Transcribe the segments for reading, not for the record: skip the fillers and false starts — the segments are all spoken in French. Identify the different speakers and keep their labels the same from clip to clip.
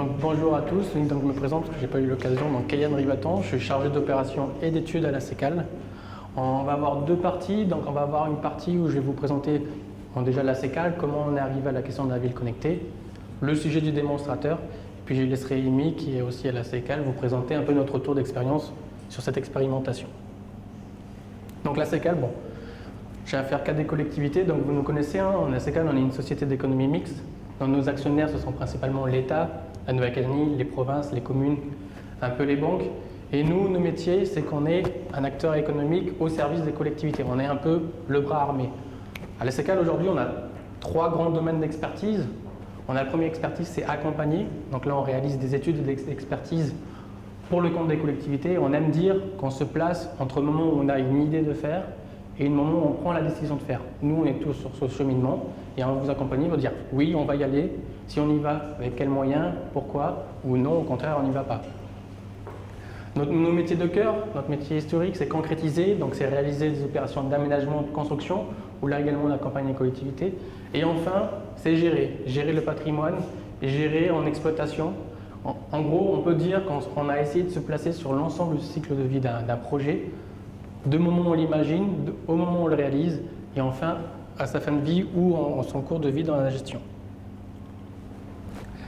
Speaker 1: Donc bonjour à tous, donc, je me présente parce que je n'ai pas eu l'occasion. Donc Kayan Rivatan, je suis chargé d'opérations et d'études à la CECAL. On va avoir deux parties. Donc on va avoir une partie où je vais vous présenter déjà la CECAL, comment on est arrivé à la question de la ville connectée, le sujet du démonstrateur, puis je laisserai Amy, qui est aussi à la CECAL, vous présenter un peu notre retour d'expérience sur cette expérimentation. Donc la CECAL, bon, j'ai affaire qu'à des collectivités, donc vous nous connaissez, hein, la CECAL, on est une société d'économie mixte. Donc, nos actionnaires, ce sont principalement l'État, la Nouvelle-Calédonie, les provinces, les communes, un peu les banques. Et nous, nos métiers, c'est qu'on est un acteur économique au service des collectivités. On est un peu le bras armé. À la CECAL, aujourd'hui, on a trois grands domaines d'expertise. On a la première expertise, c'est accompagner. Donc là, on réalise des études et des expertises pour le compte des collectivités. On aime dire qu'on se place entre le moment où on a une idée de faire et le moment où on prend la décision de faire. Nous, on est tous sur ce cheminement et on va vous accompagner, on va dire oui, on va y aller. Si on y va, avec quels moyens, pourquoi, ou non, au contraire, on n'y va pas. Nos métiers de cœur, notre métier historique, c'est concrétiser, donc c'est réaliser des opérations d'aménagement, de construction, où là également on accompagne les collectivités. Et enfin, c'est gérer le patrimoine, et gérer en exploitation. En gros, on peut dire qu'on a essayé de se placer sur l'ensemble du cycle de vie d'un projet, du moment où on l'imagine, au moment où on le réalise, et enfin à sa fin de vie ou en son cours de vie dans la gestion.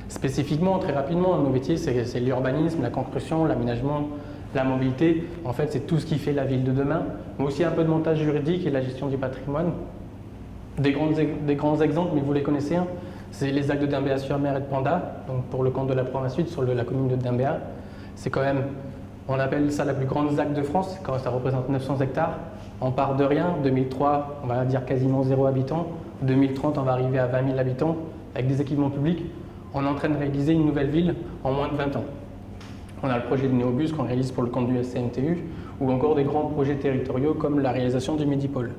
Speaker 1: Spécifiquement, très rapidement, nos métiers, c'est l'urbanisme, la construction, l'aménagement, la mobilité. En fait, c'est tout ce qui fait la ville de demain, mais aussi un peu de montage juridique et la gestion du patrimoine. Des grands exemples, mais vous les connaissez, hein, c'est les actes de Dimbéa-sur-Mer et de Panda, donc pour le compte de la province sud, sur la commune de Dimbéa. C'est quand même, on appelle ça la plus grande ZAC de France, quand ça représente 900 hectares. On part de rien, 2003, on va dire quasiment 0 habitants. 2030, on va arriver à 20 000 habitants avec des équipements publics. On est en train de réaliser une nouvelle ville en moins de 20 ans. On a le projet de Néobus qu'on réalise pour le compte du SCNTU ou encore des grands projets territoriaux comme la réalisation du Medipôle.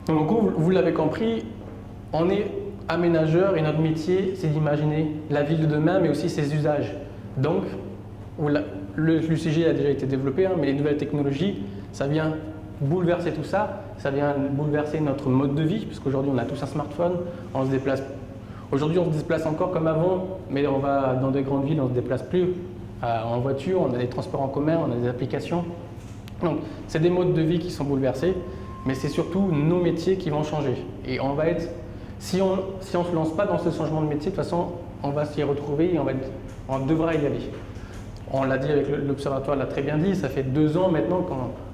Speaker 1: Donc vous l'avez compris, on est aménageur et notre métier c'est d'imaginer la ville de demain mais aussi ses usages. Donc le sujet a déjà été développé, hein, mais les nouvelles technologies, ça vient bouleverser tout ça, ça vient bouleverser notre mode de vie, puisqu'aujourd'hui on a tous un smartphone, on se déplace. Aujourd'hui on se déplace encore comme avant, mais on va dans des grandes villes, on ne se déplace plus en voiture, on a des transports en commun, on a des applications. Donc c'est des modes de vie qui sont bouleversés, mais c'est surtout nos métiers qui vont changer. Et on va être, si on ne se lance pas dans ce changement de métier, de toute façon on va s'y retrouver et on devra y aller. On l'a dit avec l'Observatoire, l'a très bien dit, ça fait 2 ans maintenant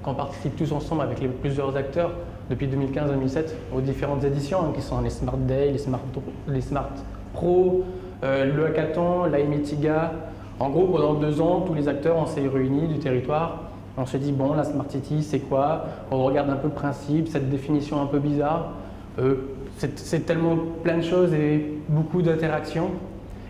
Speaker 1: qu'on participe tous ensemble avec plusieurs acteurs depuis 2015-2017 aux différentes éditions, hein, qui sont les Smart Day, les Smart Pro, le Hackathon, l'AIMETIGA. En gros, pendant 2 ans, tous les acteurs, on s'est réunis du territoire. On s'est dit, bon, la Smart City, c'est quoi? On regarde un peu le principe, cette définition un peu bizarre. C'est tellement plein de choses et beaucoup d'interactions.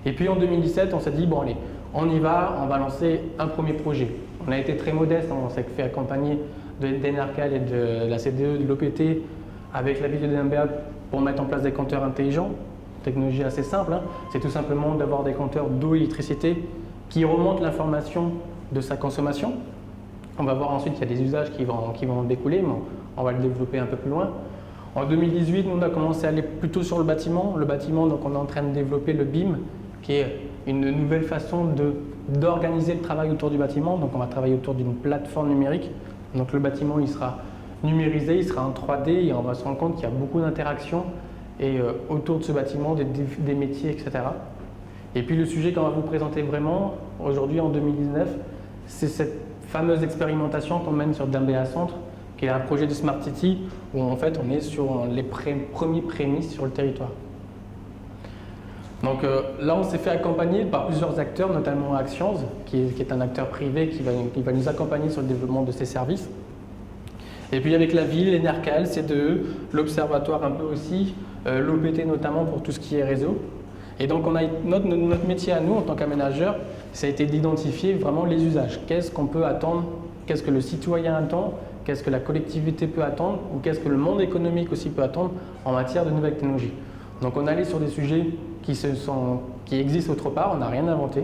Speaker 1: Et puis en 2017, on s'est dit, bon allez, on y va, on va lancer un premier projet. On a été très modeste, on s'est fait accompagner d'Enercal et de la CDE, de l'OPT, avec la ville de Dimbéa pour mettre en place des compteurs intelligents. Technologie assez simple, hein. C'est tout simplement d'avoir des compteurs d'eau et d'électricité qui remontent l'information de sa consommation. On va voir ensuite qu'il y a des usages qui vont découler, mais on va le développer un peu plus loin. En 2018, nous on a commencé à aller plutôt sur le bâtiment. Le bâtiment, donc on est en train de développer le BIM, qui est une nouvelle façon d'organiser le travail autour du bâtiment. Donc on va travailler autour d'une plateforme numérique. Donc le bâtiment il sera numérisé, il sera en 3D et on va se rendre compte qu'il y a beaucoup d'interactions et autour de ce bâtiment, des métiers, etc. Et puis le sujet qu'on va vous présenter vraiment aujourd'hui en 2019, c'est cette fameuse expérimentation qu'on mène sur Dimbéa Centre, qui est un projet de Smart City où en fait on est sur les premiers prémices sur le territoire. Donc là, on s'est fait accompagner par plusieurs acteurs, notamment Actions, qui est un acteur privé qui va nous accompagner sur le développement de ces services. Et puis avec la ville, l'Enercal, CDE, l'Observatoire un peu aussi, l'OPT notamment pour tout ce qui est réseau. Et donc on a notre métier à nous en tant qu'aménageur, ça a été d'identifier vraiment les usages. Qu'est-ce qu'on peut attendre, qu'est-ce que le citoyen attend, qu'est-ce que la collectivité peut attendre ou qu'est-ce que le monde économique aussi peut attendre en matière de nouvelles technologies. Donc on est allé sur des sujets qui existent autre part, on n'a rien inventé.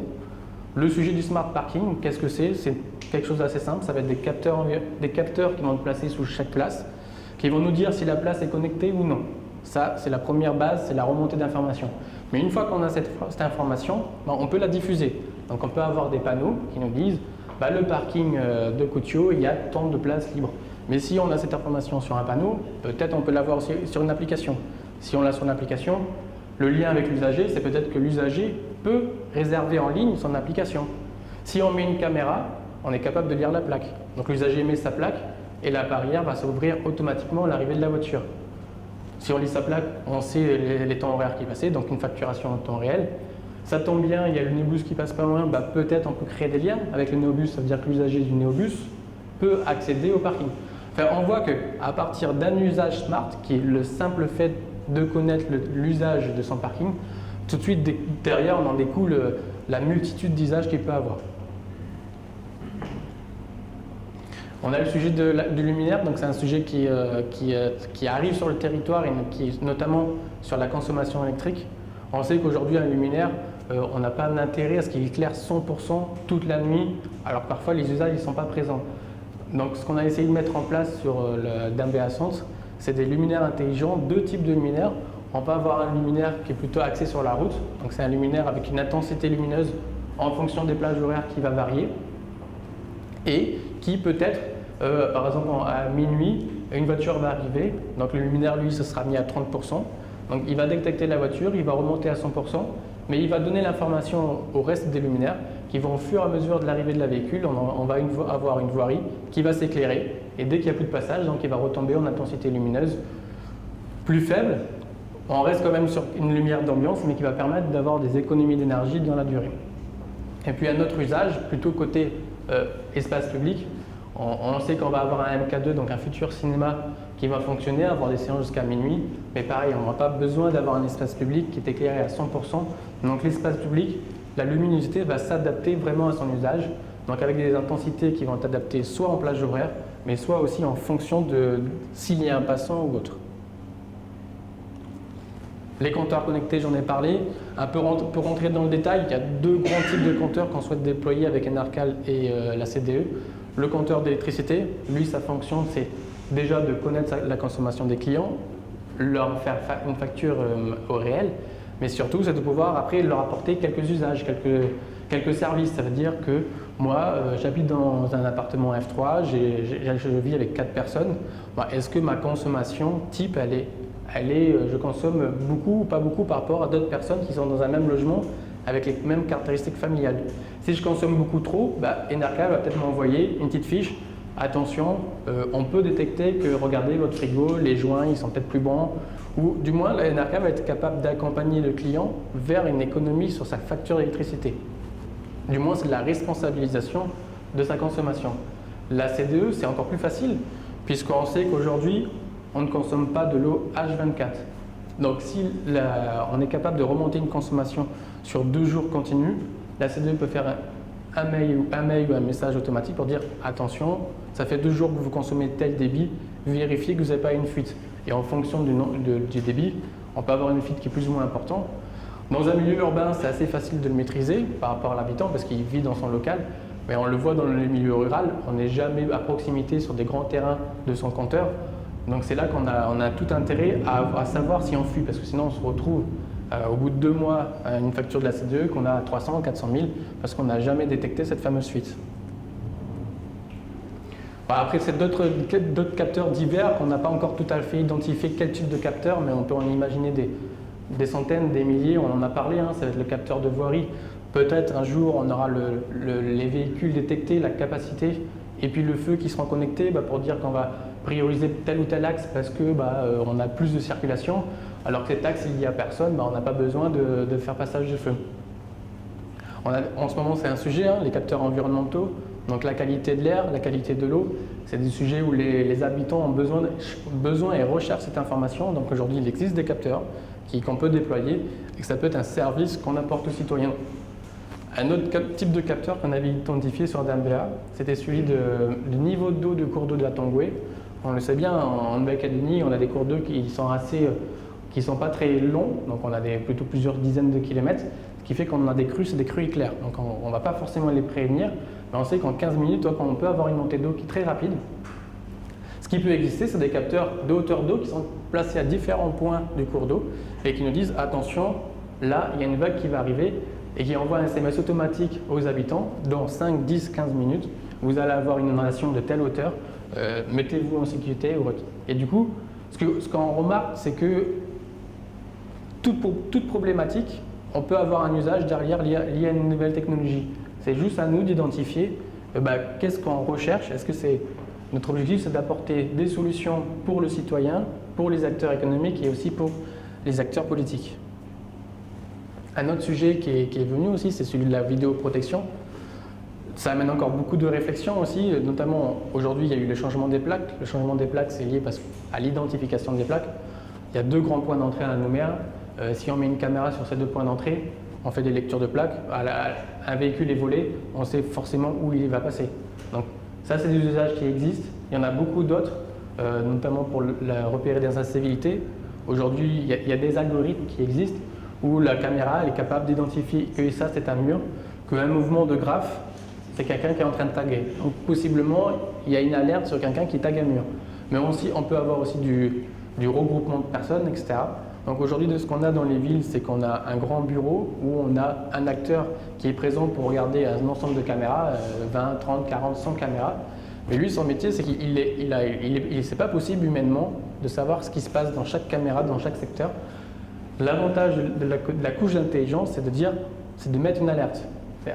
Speaker 1: Le sujet du smart parking, qu'est-ce que c'est? C'est quelque chose d'assez simple, ça va être des capteurs qui vont être placés sous chaque place, qui vont nous dire si la place est connectée ou non. Ça, c'est la première base, c'est la remontée d'informations. Mais une fois qu'on a cette information, on peut la diffuser. Donc on peut avoir des panneaux qui nous disent le parking de Koutio, il y a tant de places libres. Mais si on a cette information sur un panneau, peut-être on peut l'avoir aussi sur une application. Si on l'a sur une application, le lien avec l'usager, c'est peut-être que l'usager peut réserver en ligne son application. Si on met une caméra, on est capable de lire la plaque. Donc l'usager met sa plaque et la barrière va s'ouvrir automatiquement à l'arrivée de la voiture. Si on lit sa plaque, on sait les temps horaires qui passaient, donc une facturation en temps réel. Ça tombe bien, il y a le néobus qui passe pas loin, peut-être on peut créer des liens avec le néobus, ça veut dire que l'usager du néobus peut accéder au parking. Enfin, on voit qu'à partir d'un usage smart, qui est le simple fait de connaître l'usage de son parking, tout de suite derrière on en découle la multitude d'usages qu'il peut avoir. On a le sujet du luminaire, donc c'est un sujet qui arrive sur le territoire et qui est notamment sur la consommation électrique. On sait qu'aujourd'hui un luminaire, on n'a pas d'intérêt à ce qu'il éclaire 100% toute la nuit, alors que parfois les usages ne sont pas présents. Donc ce qu'on a essayé de mettre en place sur d'MBA Centre, c'est des luminaires intelligents, deux types de luminaires. On va avoir un luminaire qui est plutôt axé sur la route, donc c'est un luminaire avec une intensité lumineuse en fonction des plages horaires qui va varier et qui peut-être, par exemple à minuit, une voiture va arriver, donc le luminaire lui ce sera mis à 30%, donc il va détecter la voiture, il va remonter à 100%, mais il va donner l'information au reste des luminaires qui vont au fur et à mesure de l'arrivée de la véhicule, on va avoir une voirie qui va s'éclairer et dès qu'il n'y a plus de passage, donc il va retomber en intensité lumineuse plus faible. On reste quand même sur une lumière d'ambiance, mais qui va permettre d'avoir des économies d'énergie dans la durée. Et puis un autre usage, plutôt côté espace public, on sait qu'on va avoir un MK2, donc un futur cinéma qui va fonctionner, avoir des séances jusqu'à minuit, mais pareil, on n'aura pas besoin d'avoir un espace public qui est éclairé à 100%. Donc l'espace public, la luminosité va s'adapter vraiment à son usage, donc avec des intensités qui vont être adaptées soit en plage horaire, mais soit aussi en fonction de s'il y a un passant ou autre. Les compteurs connectés, j'en ai parlé. Pour rentrer dans le détail, il y a deux grands types de compteurs qu'on souhaite déployer avec Enercal et la CDE. Le compteur d'électricité, lui, sa fonction, c'est déjà de connaître la consommation des clients, leur faire une facture au réel, mais surtout, c'est de pouvoir après leur apporter quelques usages, quelques services. Ça veut dire que moi, j'habite dans un appartement F3, je vis avec 4 personnes. Est-ce que ma consommation type, je consomme beaucoup ou pas beaucoup par rapport à d'autres personnes qui sont dans un même logement avec les mêmes caractéristiques familiales. Si je consomme beaucoup trop, Enercal va peut-être m'envoyer une petite fiche. Attention, on peut détecter que, regardez, votre frigo, les joints, ils sont peut-être plus bons. Ou du moins, la Enercal va être capable d'accompagner le client vers une économie sur sa facture d'électricité. Du moins, c'est de la responsabilisation de sa consommation. La CDE, c'est encore plus facile, puisqu'on sait qu'aujourd'hui, on ne consomme pas de l'eau H24. Donc si on est capable de remonter une consommation sur 2 jours continus, la CDE peut faire un mail ou un message automatique pour dire attention, ça fait 2 jours que vous consommez tel débit, vérifiez que vous n'avez pas une fuite. Et en fonction du débit, on peut avoir une fuite qui est plus ou moins importante. Dans un milieu urbain, c'est assez facile de le maîtriser par rapport à l'habitant parce qu'il vit dans son local. Mais on le voit dans le milieu rural, on n'est jamais à proximité sur des grands terrains de son compteur. Donc c'est là qu'on a tout intérêt à savoir si on fuit, parce que sinon on se retrouve au bout de 2 mois à une facture de la CDE qu'on a à 300 400 000 parce qu'on n'a jamais détecté cette fameuse fuite. Après, c'est d'autres capteurs divers qu'on n'a pas encore tout à fait identifié quel type de capteur, mais on peut en imaginer des centaines, des milliers, on en a parlé, ça va être le capteur de voirie. Peut-être un jour on aura les véhicules détectés, la capacité, et puis le feu qui sera connecté pour dire qu'on va prioriser tel ou tel axe parce que on a plus de circulation, alors que cet axe, il n'y a personne, on n'a pas besoin de faire passage de feu. En ce moment, c'est un sujet, les capteurs environnementaux, donc la qualité de l'air, la qualité de l'eau, c'est des sujets où les habitants ont besoin et recherchent cette information. Donc aujourd'hui, il existe des capteurs qu'on peut déployer et que ça peut être un service qu'on apporte aux citoyens. Un autre type de capteur qu'on avait identifié sur DMBA, c'était celui du niveau d'eau du cours d'eau de la Tongoué. On le sait bien, en Nouvelle-Calédonie, on a des cours d'eau qui sont pas très longs, donc on a plutôt plusieurs dizaines de kilomètres, ce qui fait qu'on a des crues, c'est des crues éclairs. Donc on ne va pas forcément les prévenir, mais on sait qu'en 15 minutes, on peut avoir une montée d'eau qui est très rapide. Ce qui peut exister, c'est des capteurs de hauteur d'eau qui sont placés à différents points du cours d'eau et qui nous disent attention, là, il y a une vague qui va arriver et qui envoie un SMS automatique aux habitants. Dans 5, 10, 15 minutes, vous allez avoir une inondation de telle hauteur, mettez-vous en sécurité ou autre. Et du coup, ce qu'on remarque, c'est que toute problématique, on peut avoir un usage derrière lié à une nouvelle technologie. C'est juste à nous d'identifier qu'est-ce qu'on recherche. Est-ce que notre objectif, c'est d'apporter des solutions pour le citoyen, pour les acteurs économiques et aussi pour les acteurs politiques. Un autre sujet qui est venu aussi, c'est celui de la vidéoprotection. Ça amène encore beaucoup de réflexions aussi, notamment aujourd'hui, il y a eu le changement des plaques. Le changement des plaques, c'est lié à l'identification des plaques. Il y a 2 grands points d'entrée à la Nouméa. Si on met une caméra sur ces 2 points d'entrée, on fait des lectures de plaques. Un véhicule est volé, on sait forcément où il va passer. Donc ça, c'est des usages qui existent. Il y en a beaucoup d'autres, notamment pour repérer des incivilités. Aujourd'hui, il y a des algorithmes qui existent où la caméra elle est capable d'identifier que ça, c'est un mur, qu'un mouvement de graphe, c'est quelqu'un qui est en train de taguer. Donc possiblement, il y a une alerte sur quelqu'un qui tague un mur. Mais aussi, on peut avoir aussi du regroupement de personnes, etc. Donc aujourd'hui, de ce qu'on a dans les villes, c'est qu'on a un grand bureau où on a un acteur qui est présent pour regarder un ensemble de caméras, 20, 30, 40, 100 caméras. Mais lui, son métier, c'est c'est pas possible humainement de savoir ce qui se passe dans chaque caméra, dans chaque secteur. L'avantage de la couche d'intelligence, c'est de mettre une alerte.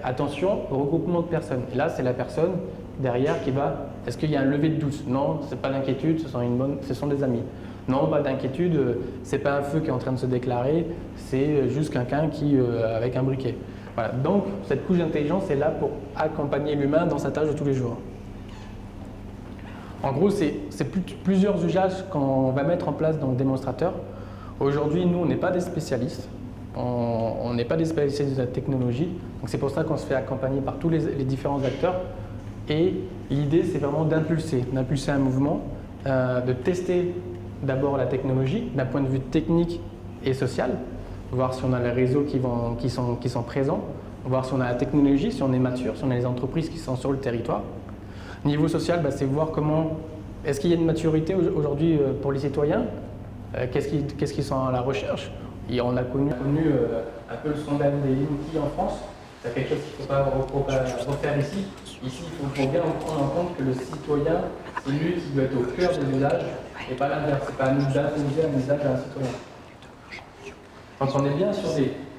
Speaker 1: Attention au regroupement de personnes. Et là, c'est la personne derrière qui va. Est-ce qu'il y a un lever de doute? Non, c'est pas d'inquiétude, ce sont des amis. Non, pas d'inquiétude, c'est pas un feu qui est en train de se déclarer, c'est juste quelqu'un qui avec un briquet. Voilà. Donc, cette couche d'intelligence est là pour accompagner l'humain dans sa tâche de tous les jours. En gros, c'est plusieurs usages qu'on va mettre en place dans le démonstrateur. Aujourd'hui, nous, on n'est pas des spécialistes. On n'est pas des spécialistes de la technologie. Donc c'est pour ça qu'on se fait accompagner par tous les différents acteurs. Et l'idée, c'est vraiment d'impulser un mouvement, de tester d'abord la technologie d'un point de vue technique et social, voir si on a les réseaux qui sont présents, voir si on a la technologie, si on est mature, si on a les entreprises qui sont sur le territoire. Niveau social, c'est voir est-ce qu'il y a une maturité aujourd'hui pour les citoyens, qu'est-ce qu'ils sont à la recherche. Et on a connu un peu le scandale des Linky en France. C'est quelque chose qu'il ne faut pas refaire ici. Ici, il faut bien prendre en compte que le citoyen, c'est lui qui doit être au cœur des usages et pas l'inverse. Ce n'est pas à nous d'imposer un usage à un citoyen. Donc on est bien sur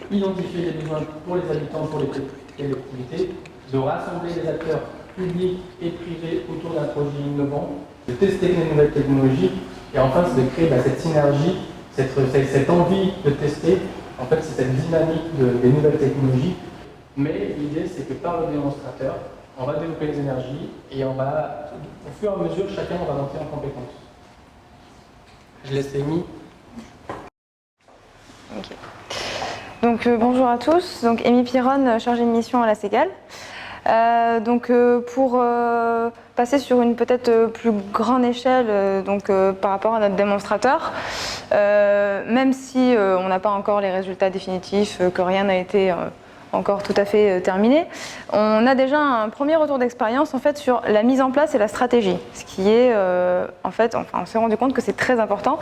Speaker 1: d'identifier les besoins pour les habitants, pour les collectivités, de rassembler les acteurs publics et privés autour d'un projet innovant, de tester les nouvelles technologies et enfin c'est de créer cette synergie, cette envie de tester. En fait, c'est cette dynamique des nouvelles technologies. Mais l'idée, c'est que par le démonstrateur, on va développer les énergies et au fur et à mesure, chacun va monter en compétence. Je laisse Amy.
Speaker 2: Okay. Donc bonjour à tous, donc Amy Piron, chargée de mission à la CEGAL. Pour passer sur une peut-être plus grande échelle par rapport à notre démonstrateur, même si on n'a pas encore les résultats définitifs, que rien n'a été encore tout à fait terminé, on a déjà un premier retour d'expérience en fait sur la mise en place et la stratégie, ce qui est on s'est rendu compte que c'est très important.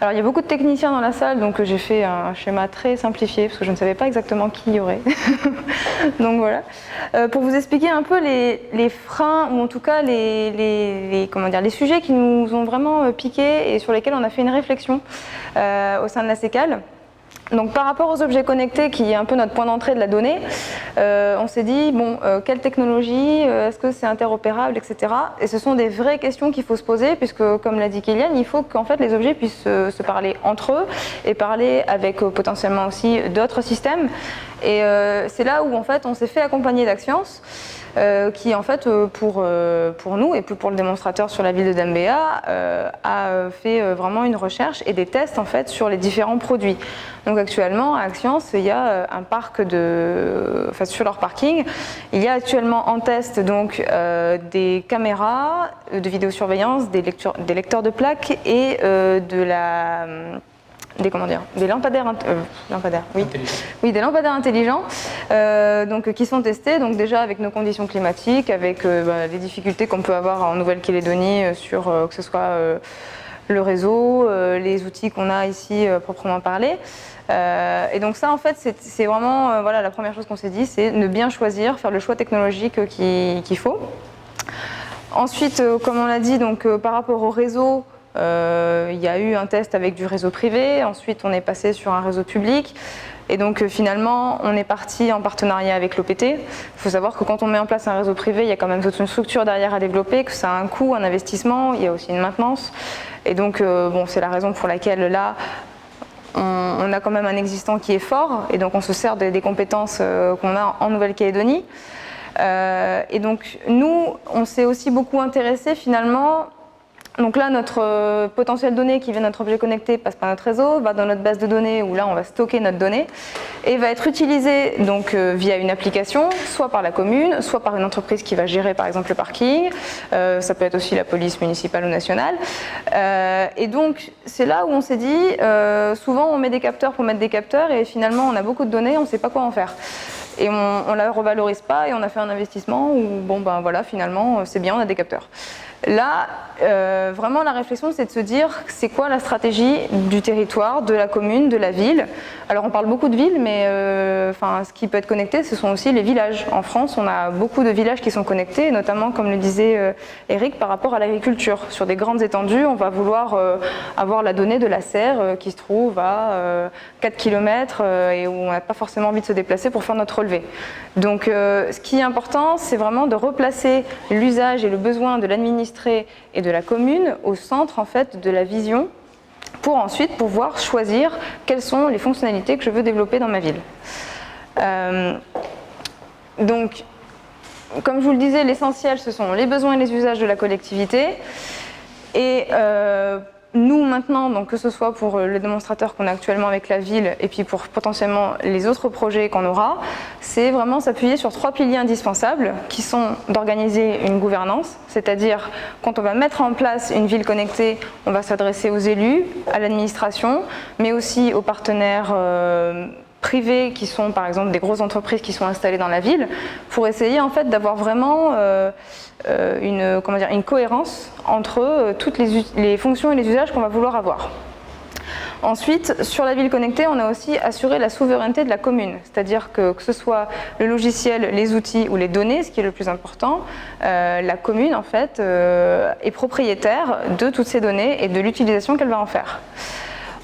Speaker 2: Alors il y a beaucoup de techniciens dans la salle, donc j'ai fait un schéma très simplifié parce que je ne savais pas exactement qui y aurait. Donc voilà, pour vous expliquer un peu les freins ou en tout cas les sujets qui nous ont vraiment piqué et sur lesquels on a fait une réflexion au sein de la CECAL. Donc par rapport aux objets connectés, qui est un peu notre point d'entrée de la donnée, on s'est dit, quelle technologie, est-ce que c'est interopérable, etc. Et ce sont des vraies questions qu'il faut se poser, puisque comme l'a dit Kélian, il faut qu'en fait les objets puissent se parler entre eux et parler avec potentiellement aussi d'autres systèmes. Et c'est là où en fait on s'est fait accompagner d'Axians, qui en fait pour nous et plus pour le démonstrateur sur la ville de Dembéa a fait vraiment une recherche et des tests en fait sur les différents produits. Donc actuellement à Axians il y a un parc sur leur parking, il y a actuellement en test donc des caméras de vidéosurveillance, des lecteurs de plaques et des lampadaires intelligents qui sont testés donc déjà avec nos conditions climatiques, avec les difficultés qu'on peut avoir en Nouvelle-Calédonie sur que ce soit le réseau, les outils qu'on a ici proprement parlé. Et donc ça, en fait, c'est vraiment voilà, la première chose qu'on s'est dit, c'est de bien choisir, faire le choix technologique qu'il faut. Ensuite, comme on l'a dit, donc, par rapport au réseau, il y a eu un test avec du réseau privé, ensuite on est passé sur un réseau public. Et donc finalement, on est parti en partenariat avec l'OPT. Il faut savoir que quand on met en place un réseau privé, il y a quand même toute une structure derrière à développer, que ça a un coût, un investissement, il y a aussi une maintenance. Et donc bon, c'est la raison pour laquelle là, on a quand même un existant qui est fort, et donc on se sert des compétences qu'on a en Nouvelle-Calédonie. Et donc nous, on s'est aussi beaucoup intéressé finalement. Donc là, notre potentiel données qui vient de notre objet connecté passe par notre réseau, va dans notre base de données où là on va stocker notre donnée et va être utilisé donc via une application, soit par la commune, soit par une entreprise qui va gérer par exemple le parking, ça peut être aussi la police municipale ou nationale. Et donc c'est là où on s'est dit, souvent on met des capteurs pour mettre des capteurs et finalement on a beaucoup de données, on ne sait pas quoi en faire. Et on ne la revalorise pas et on a fait un investissement où bon ben voilà, finalement c'est bien, on a des capteurs. Là, vraiment la réflexion c'est de se dire c'est quoi la stratégie du territoire, de la commune, de la ville. Alors on parle beaucoup de villes, mais ce qui peut être connecté ce sont aussi les villages. En France on a beaucoup de villages qui sont connectés, notamment comme le disait Eric par rapport à l'agriculture. Sur des grandes étendues on va vouloir avoir la donnée de la serre qui se trouve à 4 km et où on n'a pas forcément envie de se déplacer pour faire notre relevé. Donc ce qui est important c'est vraiment de replacer l'usage et le besoin de l'administration et de la commune au centre en fait de la vision pour ensuite pouvoir choisir quelles sont les fonctionnalités que je veux développer dans ma ville. Donc comme je vous le disais, l'essentiel ce sont les besoins et les usages de la collectivité et nous maintenant, donc que ce soit pour le démonstrateur qu'on a actuellement avec la ville et puis pour potentiellement les autres projets qu'on aura, c'est vraiment s'appuyer sur 3 piliers indispensables qui sont d'organiser une gouvernance, c'est-à-dire quand on va mettre en place une ville connectée, on va s'adresser aux élus, à l'administration, mais aussi aux partenaires privés qui sont par exemple des grosses entreprises qui sont installées dans la ville pour essayer en fait d'avoir vraiment une cohérence entre toutes les fonctions et les usages qu'on va vouloir avoir. Ensuite, sur la ville connectée, on a aussi assuré la souveraineté de la commune, c'est-à-dire que ce soit le logiciel, les outils ou les données, ce qui est le plus important, la commune en fait est propriétaire de toutes ces données et de l'utilisation qu'elle va en faire.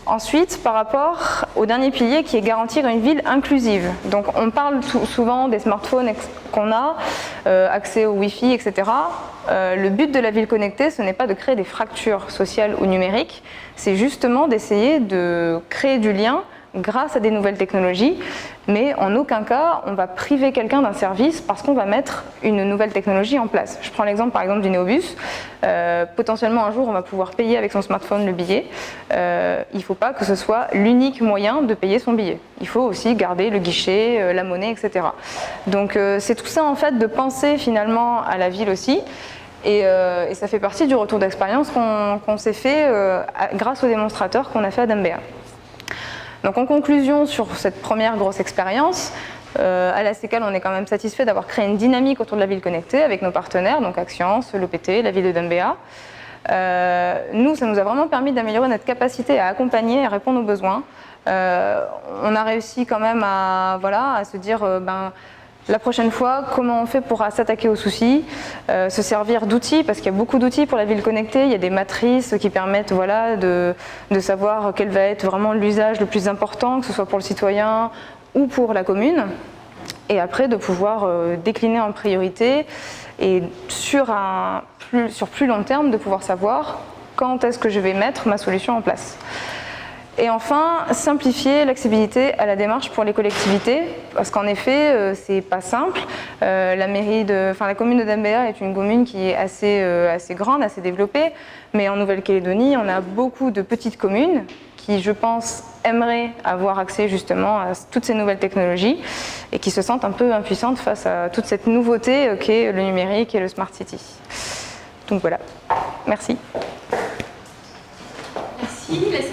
Speaker 2: Ensuite, par rapport au dernier pilier qui est garantir une ville inclusive. Donc on parle souvent des smartphones qu'on a, accès au Wi-Fi, etc. Le but de la ville connectée, ce n'est pas de créer des fractures sociales ou numériques, c'est justement d'essayer de créer du lien grâce à des nouvelles technologies, mais en aucun cas on va priver quelqu'un d'un service parce qu'on va mettre une nouvelle technologie en place. Je prends l'exemple par exemple du Néobus. Potentiellement un jour on va pouvoir payer avec son smartphone le billet. Il ne faut pas que ce soit l'unique moyen de payer son billet. Il faut aussi garder le guichet, la monnaie, etc. Donc c'est tout ça en fait de penser finalement à la ville aussi. Et ça fait partie du retour d'expérience qu'on s'est fait grâce aux démonstrateurs qu'on a fait à Dembéa. Donc en conclusion sur cette première grosse expérience, à la CECAL on est quand même satisfait d'avoir créé une dynamique autour de la ville connectée avec nos partenaires, donc Axians, l'OPT, la ville de Dembéa. Nous, ça nous a vraiment permis d'améliorer notre capacité à accompagner et à répondre aux besoins. On a réussi quand même à se dire la prochaine fois, comment on fait pour s'attaquer aux soucis, se servir d'outils, parce qu'il y a beaucoup d'outils pour la ville connectée, il y a des matrices qui permettent de savoir quel va être vraiment l'usage le plus important, que ce soit pour le citoyen ou pour la commune, et après de pouvoir décliner en priorité et sur plus long terme de pouvoir savoir quand est-ce que je vais mettre ma solution en place. Et enfin, simplifier l'accessibilité à la démarche pour les collectivités, parce qu'en effet, c'est pas simple. La commune de Dembéa est une commune qui est assez grande, assez développée, mais en Nouvelle-Calédonie, on a beaucoup de petites communes qui, je pense, aimeraient avoir accès justement à toutes ces nouvelles technologies et qui se sentent un peu impuissantes face à toute cette nouveauté qu'est le numérique et le Smart City. Donc voilà, merci.
Speaker 3: Merci.